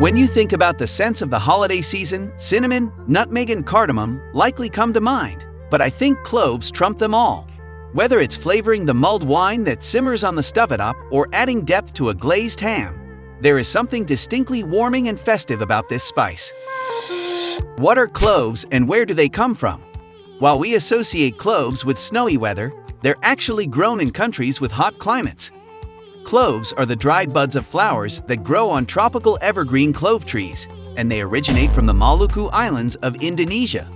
When you think about the scents of the holiday season, cinnamon, nutmeg, and cardamom likely come to mind, but I think cloves trump them all. Whether it's flavoring the mulled wine that simmers on the stuffed-up or adding depth to a glazed ham, there is something distinctly warming and festive about this spice. What are cloves and where do they come from? While we associate cloves with snowy weather, they're actually grown in countries with hot climates. Cloves are the dried buds of flowers that grow on tropical evergreen clove trees, and they originate from the Maluku Islands of Indonesia.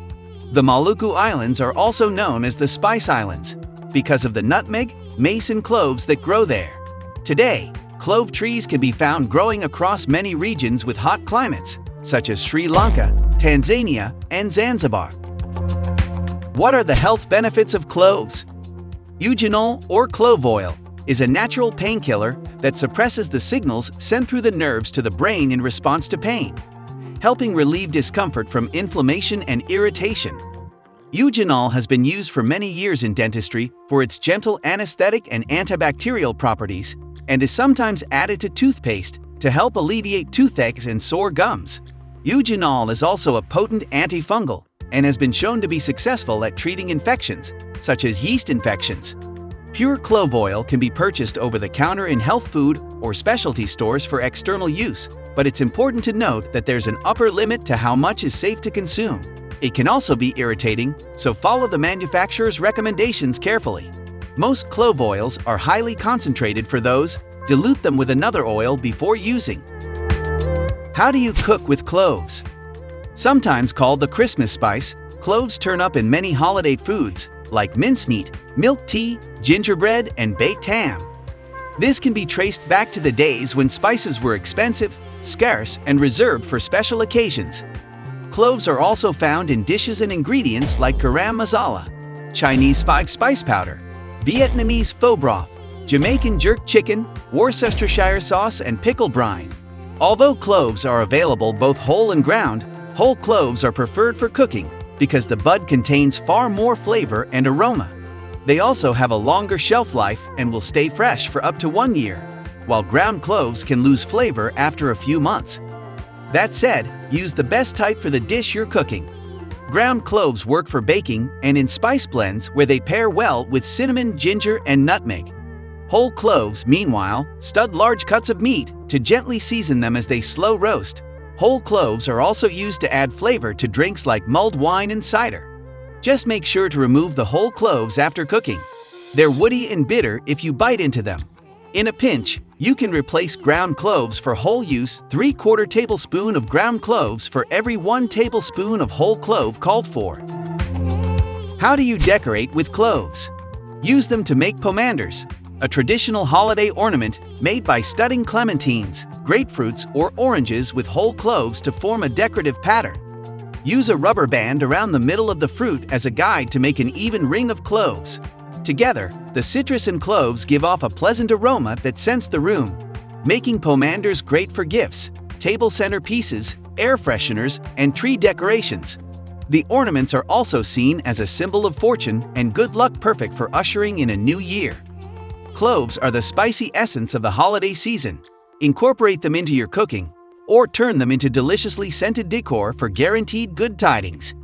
The Maluku Islands are also known as the Spice Islands because of the nutmeg, mace, and cloves that grow there. Today, clove trees can be found growing across many regions with hot climates, such as Sri Lanka, Tanzania, and Zanzibar. What are the health benefits of cloves? Eugenol, or clove oil, is a natural painkiller that suppresses the signals sent through the nerves to the brain in response to pain, helping relieve discomfort from inflammation and irritation. Eugenol has been used for many years in dentistry for its gentle anesthetic and antibacterial properties, and is sometimes added to toothpaste to help alleviate toothaches and sore gums. Eugenol is also a potent antifungal and has been shown to be successful at treating infections, such as yeast infections. Pure clove oil can be purchased over the counter in health food or specialty stores for external use, but it's important to note that there's an upper limit to how much is safe to consume. It can also be irritating, so follow the manufacturer's recommendations carefully. Most clove oils are highly concentrated. For those, dilute them with another oil before using. How do you cook with cloves? Sometimes called the Christmas spice, cloves turn up in many holiday foods like mincemeat, milk tea, gingerbread, and baked ham. This can be traced back to the days when spices were expensive, scarce, and reserved for special occasions. Cloves are also found in dishes and ingredients like garam masala, Chinese five-spice powder, Vietnamese pho broth, Jamaican jerk chicken, Worcestershire sauce, and pickle brine. Although cloves are available both whole and ground, whole cloves are preferred for cooking because the bud contains far more flavor and aroma. They also have a longer shelf life and will stay fresh for up to 1 year, while ground cloves can lose flavor after a few months. That said, use the best type for the dish you're cooking. Ground cloves work for baking and in spice blends where they pair well with cinnamon, ginger, and nutmeg. Whole cloves, meanwhile, stud large cuts of meat to gently season them as they slow roast. Whole cloves are also used to add flavor to drinks like mulled wine and cider. Just make sure to remove the whole cloves after cooking. They're woody and bitter if you bite into them. In a pinch, you can replace ground cloves for whole use. 3/4 tablespoon of ground cloves for every 1 tablespoon of whole clove called for. How do you decorate with cloves? Use them to make pomanders, a traditional holiday ornament made by studding clementines, grapefruits, or oranges with whole cloves to form a decorative pattern. Use a rubber band around the middle of the fruit as a guide to make an even ring of cloves. Together, the citrus and cloves give off a pleasant aroma that scents the room, making pomanders great for gifts, table centerpieces, air fresheners, and tree decorations. The ornaments are also seen as a symbol of fortune and good luck, perfect for ushering in a new year. Cloves are the spicy essence of the holiday season. Incorporate them into your cooking, or turn them into deliciously scented decor for guaranteed good tidings.